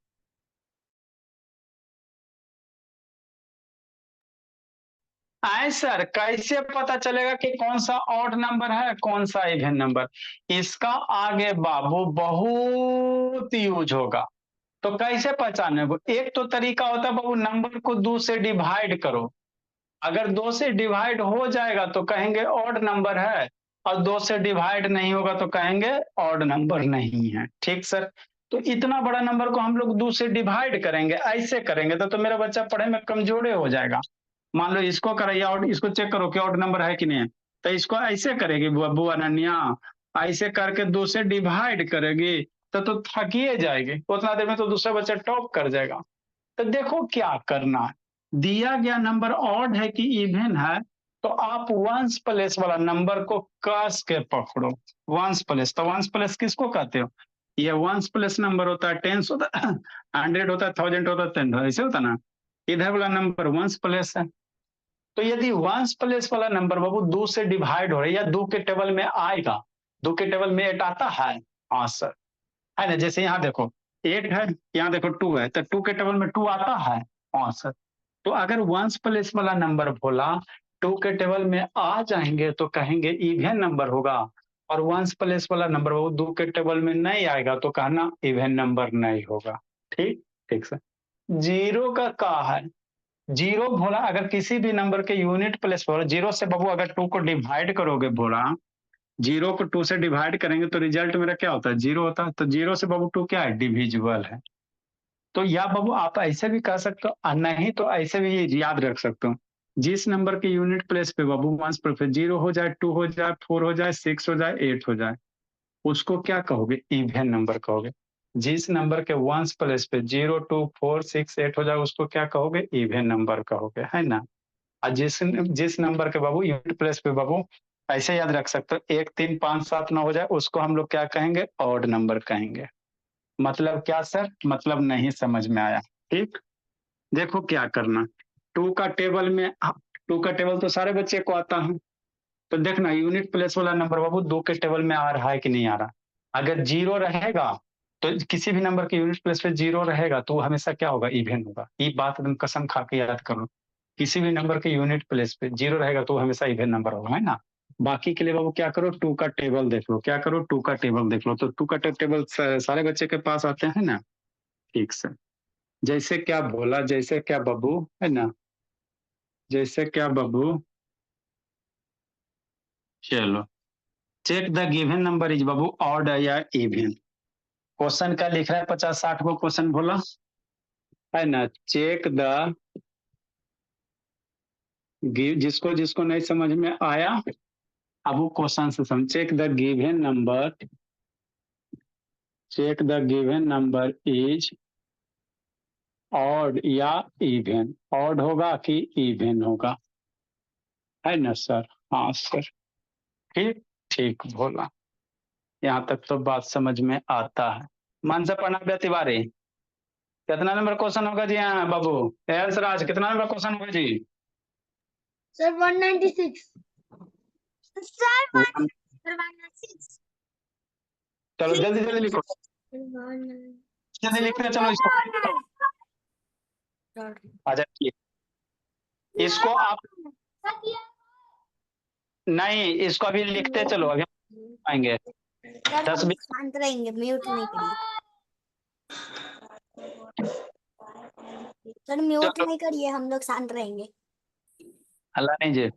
आए सर कैसे पता चलेगा कि कौन सा ऑड नंबर है कौन सा इवन नंबर? इसका आगे बाबू बहुत यूज होगा। तो कैसे पहचाने को, एक तो तरीका होता है बाबू, नंबर को दो से डिवाइड करो। अगर दो से डिवाइड हो जाएगा तो कहेंगे ऑड नंबर है, और दो से डिवाइड नहीं होगा तो कहेंगे ऑड नंबर नहीं है। ठीक सर। तो इतना बड़ा नंबर को हम लोग दो से डिवाइड करेंगे, ऐसे करेंगे तो मेरा बच्चा पढ़े में कमजोर हो जाएगा। मान लो इसको कराइए और इसको चेक करो कि ऑड नंबर है कि नहीं है। तो इसको ऐसे करेगी बुआ अनन्या, ऐसे करके दो से डिवाइड करेगी तो थकिए जाएगी, उतना देर में तो दूसरा बच्चा टॉप कर जाएगा। तो देखो क्या करना है, दिया गया नंबर ऑड है कि इवन है, तो आप वंस प्लेस वाला नंबर को कस के पकड़ो। वंस प्लेस, तो वंस प्लेस किसको कहते हो? ये वंस प्लेस नंबर होता है, टेंस होता है, 100 होता है, 1000 होता है, 10 ऐसे होता ना। इधर वाला नंबर वंस प्लेस है। तो यदि वंस प्लेस वाला नंबर बाबू दो से डिवाइड हो रहा है या दो के टेबल में आएगा, दो के टेबल में 8 आता है, हाँ सर, है ना। जैसे यहाँ देखो 8 है, यहाँ देखो 2 है, तो 2 के टेबल में 2 आता है, हाँ सर। तो अगर वंस प्लेस वाला नंबर बोला 2 के टेबल में आ जाएंगे तो कहेंगे इवन नंबर होगा, और वंस प्लेस वाला नंबर वो 2 के टेबल में नहीं आएगा तो कहना इवन नंबर नहीं होगा। ठीक, ठीक सर। जीरो का है, जीरो भोला अगर किसी भी नंबर के यूनिट प्लेस पर जीरो से बाबू अगर 2 को डिवाइड करोगे भोला, जीरो को 2 से डिवाइड करेंगे तो रिजल्ट मेरा क्या होता है? जीरो होता है। तो जीरो से बाबू 2 क्या है? डिविजिबल है। तो या बाबू आप ऐसे भी कह सकते हो और नहीं तो ऐसे भी याद रख सकते हो, जिस नंबर के यूनिट प्लेस पे बाबू वंस पर जीरो हो जाए, 2 हो जाए, 4 हो जाए, 6 हो जाए, 8 हो जाए, उसको क्या कहोगे? इवन नंबर कहोगे। जिस नंबर के वंस प्लेस पे 0, 2, 4, 6, 8 हो जाए उसको क्या कहोगे? इवन नंबर कहोगे, है ना। और जिस जिस नंबर के बाबू यूनिट प्लेस पे बाबू ऐसे याद रख सकते हो 1, 3, 5, 7, 9 हो जाए उसको हम लोग क्या कहेंगे? ऑड नंबर कहेंगे। मतलब क्या सर? मतलब नहीं समझ में आया? ठीक, देखो क्या करना। टू का टेबल में, टू का टेबल तो सारे बच्चे को आता है, तो देखना यूनिट प्लेस वाला नंबर बाबू 2 के टेबल में आ रहा है कि नहीं आ रहा। अगर जीरो रहेगा तो किसी भी नंबर के यूनिट प्लेस पे जीरो रहेगा तो वो हमेशा क्या होगा? इवन होगा। ये बात एकदम कसम खा के याद करो, किसी भी नंबर के यूनिट प्लेस पे जीरो रहेगा तो वो हमेशा इवन नंबर होगा, है ना। बाकी के लिए बाबू क्या करो? टू का टेबल देख लो। क्या करो? टू का टेबल देख लो। तो टू का टेबल सारे बच्चे के पास आते हैं ना। ठीक से, जैसे क्या बोला, जैसे क्या बबू, है ना, जैसे क्या बबू। चलो, check the given number is बाबू ऑड या इवन। क्वेश्चन क्या लिख रहा है? 50-60 को क्वेश्चन बोला है ना। चेक द, जिसको जिसको नहीं समझ में आया अब वो क्वेश्चन से समझ। Check the given number, check the given number is odd या इवन। ऑड होगा कि इवन होगा, है ना सर। हाँ सर, ठीक। ठीक बोला, यहाँ तक तो बात समझ में आता है। मन से पढ़ना तिवारी। कितना नंबर क्वेश्चन होगा जी? हाँ बाबू राज, कितना नंबर क्वेश्चन होगा जी? सर 196। सर 196। चलो जल्दी जल्दी लिखो, जल्दी लिखते चलो इसको। अच्छा ठीक, इसको आप नहीं, इसको अभी लिखते चलो, अभी आएंगे सर 10 हम 20। शांत रहेंगे, म्यूट नहीं करिए। सर म्यूट चलो नहीं करिए, हम लोग शांत रहेंगे। अल्लाह नहीं जी।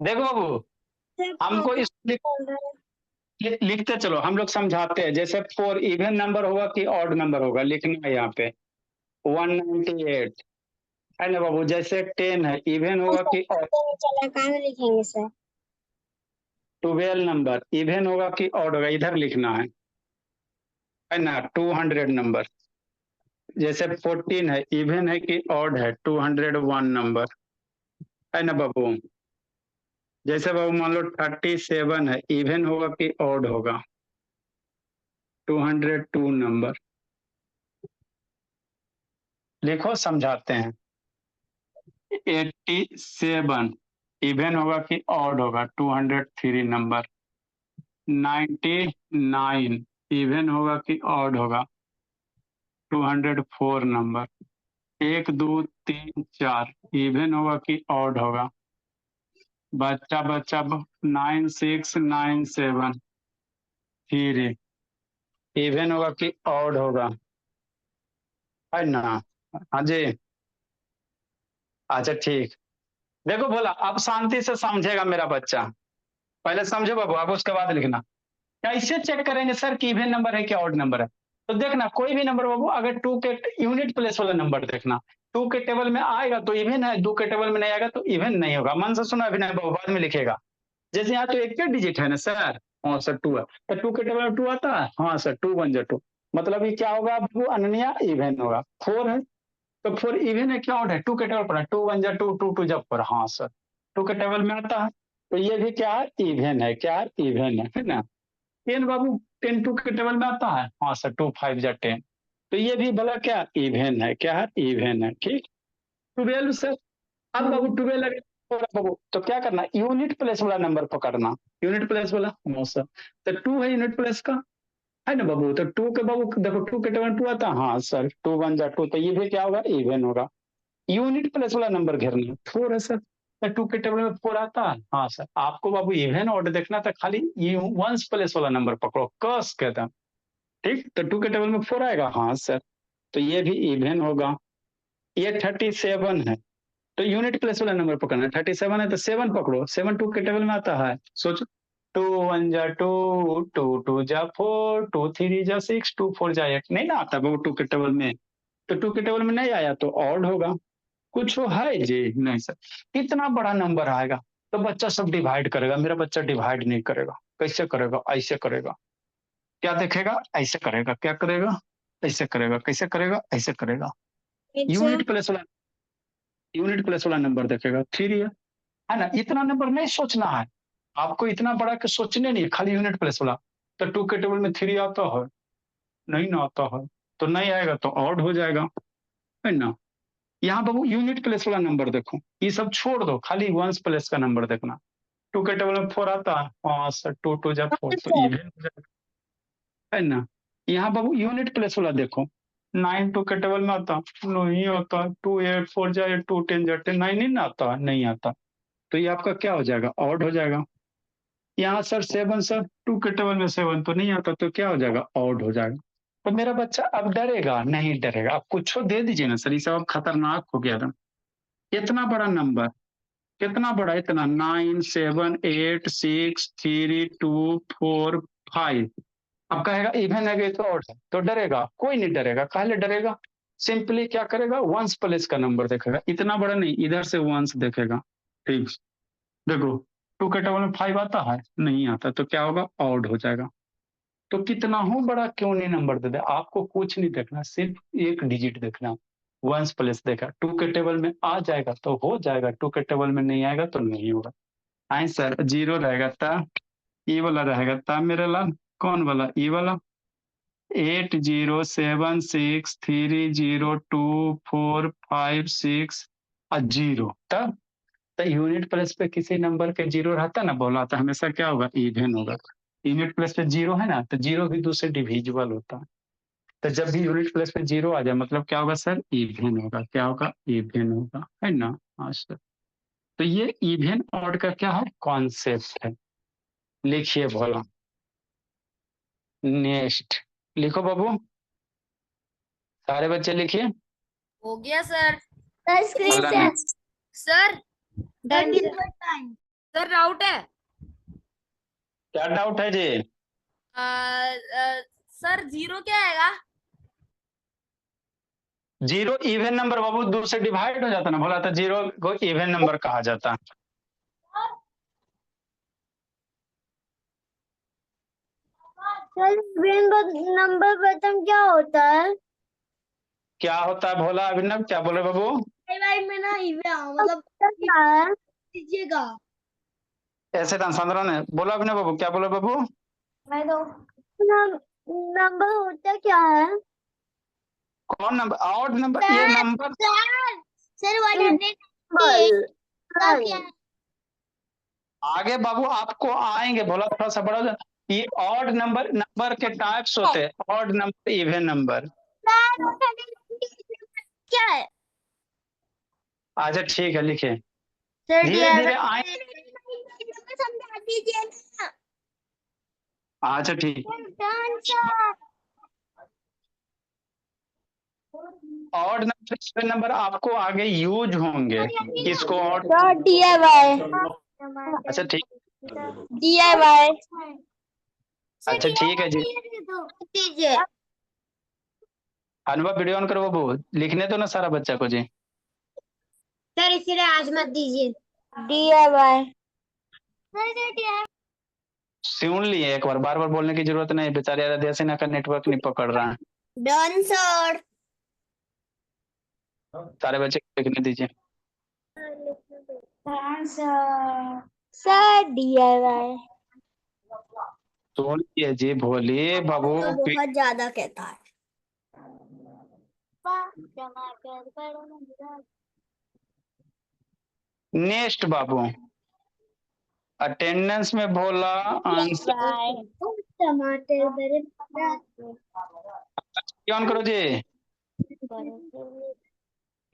देखो बाबू, हमको इस लिखते चलो, हम लोग समझाते हैं। जैसे फोर इवन नंबर होगा कि ऑड नंबर होगा, लिखना है यहाँ पे 198, है ना बाबू। जैसे 10 है, इवन होगा कि ऑड। चला कहाँ में लिखेंगे सर? 12 नंबर इवन होगा कि ऑड होगा, इधर लिखना है ना। 200 नंबर। जैसे 14 है, इवन है कि ऑड है? 201 नंबर, है ना बाबू। जैसे बाबू मान लो 37 है, इवन होगा कि ऑड होगा? 202 नंबर। लिखो, समझाते हैं। 87 इवन होगा कि ऑड होगा? 203 नंबर। 99 इवन होगा कि ऑड होगा? 204 नंबर। 1 2 3 4 इवन होगा कि ऑड होगा? बच्चा बच्चा 9697 3 इवन होगा कि ऑड होगा, है ना। हाँ जी, अच्छा ठीक। देखो बोला, अब शांति से समझेगा मेरा बच्चा। पहले समझो बाबू, अब उसके बाद लिखना। कैसे चेक करेंगे सर कि इवन नंबर है कि ऑड नंबर है? तो देखना, कोई भी नंबर बाबू अगर 2 के यूनिट प्लेस वाला नंबर देखना, 2 के टेबल में आएगा तो इवन है, 2 के टेबल में नहीं आएगा तो इवन नहीं होगा। मन से सुना, अभी नहीं बाबू, बाद में लिखेगा। जैसे यहाँ तो एक के डिजिट है ना सर। हाँ सर 2 है, तो 2 के टेबल में 2 आता है। हाँ सर, 2 1 2, मतलब ये क्या होगा बाबू? अनन्या इवन होगा। 4 है तो 4 इवन है क्या ऑड है? 2 के टेबल पर 2 1 2, 2 2 जब पर। हाँ सर, 2 के टेबल में आता है तो ये भी क्या है? इवन है। क्या है? इवन है ना। 10 बाबू 10 2 के टेबल में आता है। हाँ सर, 2 5 10, तो ये भी भला क्या? इवन है। क्या है? इवन है। ठीक। 12 सर, अब बाबू 12 अगर बाबू तो क्या करना? यूनिट प्लेस वाला नंबर पकड़ना। यूनिट प्लेस वाला, नो सर, तो 2 है यूनिट प्लेस का, है ना बाबू। तो 2 के बाबू देखो, 2 के टेबल में 2 आता है। हाँ सर, 2 1 2, तो ये भी क्या होगा? इवन होगा। यूनिट प्लेस वाला नंबर घेरना। 4 है सर, तो 2 के टेबल में 4 आता है। हाँ सर, आपको बाबू इवन ऑर्डर देखना था, खाली ये वंस प्लेस वाला नंबर पकड़ो, कस कहता है। ठीक, तो 2 के टेबल में 4 आएगा। हाँ सर, तो ये भी इवन होगा। ये 37 है, तो यूनिट प्लेस वाला नंबर पकड़ना। 37 है तो 7 पकड़ो, 7 2 के टेबल में आता है। सोचो, 2 1 जा 2, 2 2 जा 4, 2 3 जा 6, 2 4 जा 8, नहीं ना आता वो 2 के टेबल में। तो 2 के टेबल में नहीं आया तो ऑड होगा। कुछ हो है जी? नहीं सर। इतना बड़ा नंबर आएगा तो बच्चा सब डिवाइड करेगा, मेरा बच्चा डिवाइड नहीं करेगा। कैसे करेगा? ऐसे करेगा। क्या देखेगा? ऐसे करेगा। क्या करेगा? ऐसे करेगा। कैसे करेगा? ऐसे करेगा। यूनिट प्लेस वाला, यूनिट प्लेस वाला नंबर देखेगा 3 है ना। इतना नंबर नहीं सोचना है आपको, इतना बड़ा के सोचने नहीं, खाली यूनिट प्लेस वाला। तो 2 के टेबल में 3 आता है? नहीं ना आता है, तो नहीं आएगा तो ऑड हो जाएगा, है ना। यहाँ बाबू यूनिट प्लेस वाला नंबर देखो, ये सब छोड़ दो, खाली वंस प्लेस का नंबर देखना। 2 के टेबल में 4 आता है, हाँ सर 2 2 जा 4, तो इवन हो जाएगा, है ना। यहाँ बाबू यूनिट प्लेस वाला देखो, 9 2 के टेबल में आता, नहीं आता। 2 8 4 जा 8, 2 10 जा 10, 9 नहीं आता, नहीं आता। तो ये आपका क्या हो जाएगा? ऑड हो जाएगा। यहाँ सर 7 सर 2 के टेबल में 7 तो नहीं आता, तो क्या हो जाएगा? ऑड हो जाएगा। तो मेरा बच्चा अब डरेगा नहीं? डरेगा। आप कुछ दे दीजिए ना सर, ये सब खतरनाक हो गया था। इतना बड़ा नंबर, कितना बड़ा? इतना 9 7 8 6 3 2 4 5। अब कहेगा इवन है तो ऑड है, तो डरेगा? कोई नहीं डरेगा। काहे डरेगा? सिंपली क्या करेगा? वंस प्लेस का नंबर देखेगा। इतना बड़ा नहीं, इधर से वंस देखेगा। ठीक, देखो 2 के टेबल में 5 आता है? नहीं आता, तो क्या होगा? ऑड हो जाएगा। तो कितना हो बड़ा क्यों नहीं नंबर दे दे, आपको कुछ नहीं देखना, सिर्फ एक डिजिट देखना। वंस प्लेस देखा, 2 के टेबल में आ जाएगा तो हो जाएगा, 2 के टेबल में नहीं आएगा तो नहीं होगा। आंसर 0 रहेगा ता, ये वाला रहेगा ता मेरे लाल। कौन वाला? ये वाला। 8 0 7 6 3 0 2 4 5 6 और 0, तब तो यूनिट प्लेस पे किसी नंबर के 0 रहता ना, बोला था हमेशा क्या होगा? इवन होगा। यूनिट प्लेस पे 0 है ना, तो 0 भी दूसरे डिविजिबल होता है। तो जब भी यूनिट प्लेस पे 0 आ जाए मतलब क्या होगा सर? इवन होगा। क्या होगा? इवन होगा, है ना। हाँ सर। तो ये इवन ऑड का क्या है? कॉन्सेप्ट है। लिखिए भोला। नेक्स्ट लिखो बाबू, सारे बच्चे लिखिए। हो गया सर। सर स्क्रीन अल्लाह से ने sir done time. Sir doubt है। क्या डाउट है जी? सर 0 क्या आएगा? 0 इवन नंबर बाबू, दो से डिवाइड हो जाता ना, बोला था 0 को इवन नंबर कहा जाता। सर स्क्रीन पर नंबर बटन क्या होता है? क्या होता है भोला अभिनव? क्या बोले बाबू? भाई मैं ना मतलब क्या है दीजिएगा। ऐसे संद्रा ने बोला अभिनव बाबू। क्या बोला बाबू? मैं तो नंबर होता क्या है? कौन नंबर? Odd number. ये नंबर सर 198 का क्या है? आगे बाबू आपको आएंगे, बोला थोड़ा सा बड़ा हो जाए। ये ऑड नंबर, नंबर के टाइप्स होते हैं, ऑड नंबर, इवन नंबर। क्या है? अच्छा ठीक है, लिखे। सर धीरे धीरे आए। समझा दीजिए ना। अच्छा ठीक। ऑड नंबर, इवन नंबर आपको आगे यूज होंगे। इसको ऑड। DIY। अच्छा ठीक। DIY। अच्छा ठीक है जी। दीजिए। अनुभव वीडियो ऑन करो बाबू, लिखने दो ना सारा बच्चा को जी। सर इसलिए आज मत दीजिए। DIY। सुन लिए एक बार, बार बार बोलने की जरूरत नहीं, बेचारे आराध्या सिन्हा का नेटवर्क नहीं पकड़ रहा है। Done sir. सारे बच्चे को लिखने दीजिए। Sir DIY। सुन लिए जी, भोले बाबू। तो बहुत ज्यादा कहता है। नेक्स्ट बाबू, अटेंडेंस में भोला आंसर टमाटर ऑन करो जी।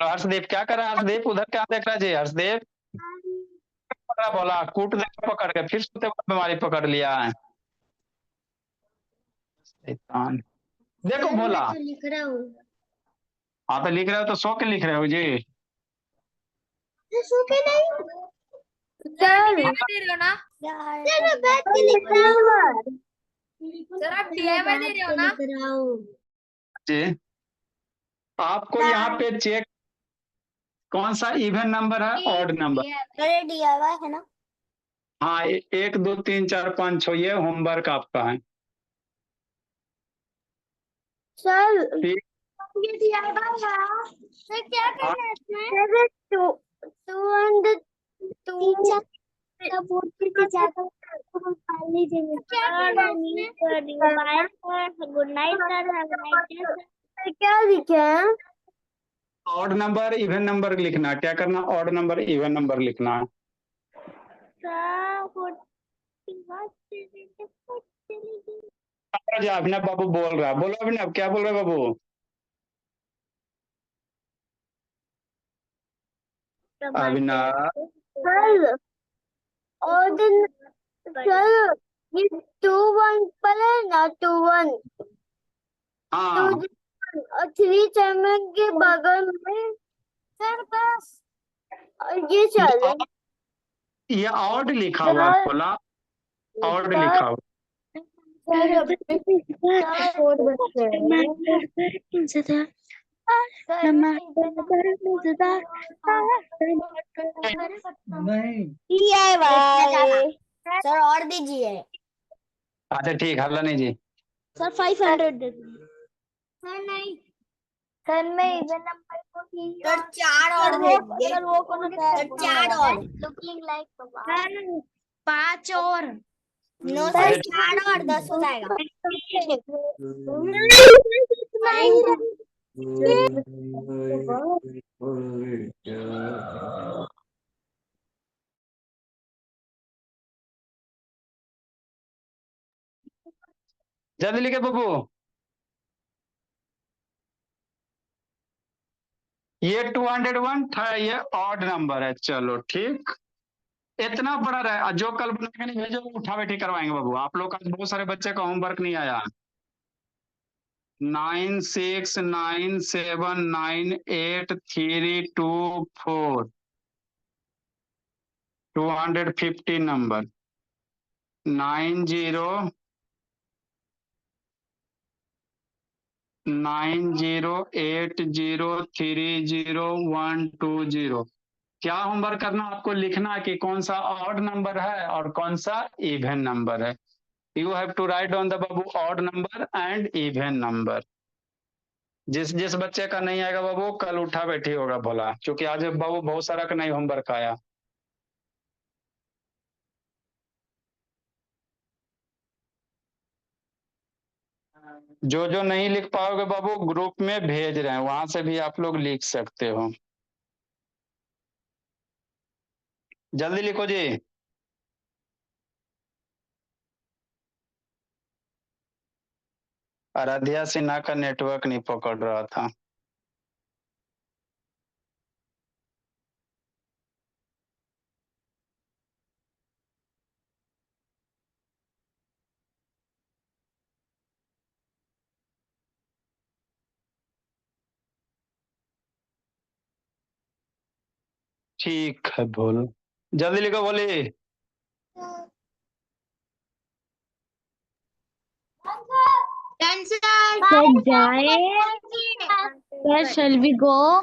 हर्षदेव क्या कर रहा है? हर्षदेव उधर क्या देख रहा है जी? हर्षदेव पकड़ा, बोला कूट देगा पकड़ के, फिर सोते वक्त बीमारी पकड़ लिया है। शैतान। देखो भोला, लिख रहा हूँ। हाँ तो लिख रहे हो तो 100 के लिख रहे हो जी। सूखे नहीं सर डीआई में दे रहे हो ना? सर मैं बैठ के लिख रहा हूँ सर आप डीआई में दे रहे हो ना? लिख रहा हूँ जी आपको यहाँ पे चेक कौन सा इवन नंबर है ऑड नंबर। अरे DIY है ना हाँ 1 2 3 4 5 6 ये होमवर्क आपका है। सर ठीक ये DIY है सर क्या करना है इसमें सर 200 टीचर बोलते थे ज्यादा कर लीजिए क्या करना है इसमें good night sir have a night day sir क्या लिखे हैं ऑड नंबर इवन नंबर लिखना है। क्या करना ऑड नंबर इवन नंबर लिखना है। जी अभिनव बाबू बोल रहा है। बोलो अभिनव क्या बोल रहे बाबू। अभिनव सर और दिन सर ये 2 1 पर है ना 2 1 हाँ और 3 7 के बगल में सर बस और ये चल ये ऑड लिखा हुआ बोला ऑड लिखा हुआ। सर और दीजिए अच्छा ठीक हल्ला नहीं जी। सर 500 दे सर नहीं सर मैं इवन नंबर को ठीक सर 4 और दे सर वो कौन सर 4 और लुकिंग लाइक 5 और नो सर 4 और 10 हो जाएगा जल्दी लिखे बाबू। ये 201 था ये ऑड नंबर है। चलो ठीक इतना बड़ा रहे जो कल बना के नहीं भेजो उठा बैठी करवाएंगे बाबू। आप लोग का बहुत सारे बच्चे का होमवर्क नहीं आया। 9 6 9 7 9 8 3 2 4 250 नंबर 90 90803012 क्या होमवर्क करना आपको लिखना है कि कौन सा ऑड नंबर है और कौन सा इवन नंबर है। You have to write on the बाबू odd number and even number. जिस जिस बच्चे का नहीं आएगा बाबू कल उठा बैठी होगा बोला क्योंकि आज बाबू बहुत सारा का नहीं होमवर्क आया। जो जो नहीं लिख पाओगे बाबू ग्रुप में भेज रहे हैं वहां से भी आप लोग लिख सकते हो। जल्दी लिखो जी। आराध्या सिन्हा का नेटवर्क नहीं पकड़ रहा था। ठीक है बोलो जल्दी लिखो बोली। Sir, shall we go?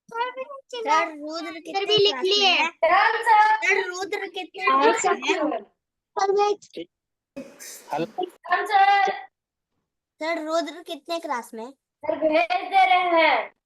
Sir Rudra कितने भी लिख लिए सर रुद्र कितने क्लास में सर रुद्र कितने क्लास में सर भेज दे रहे हैं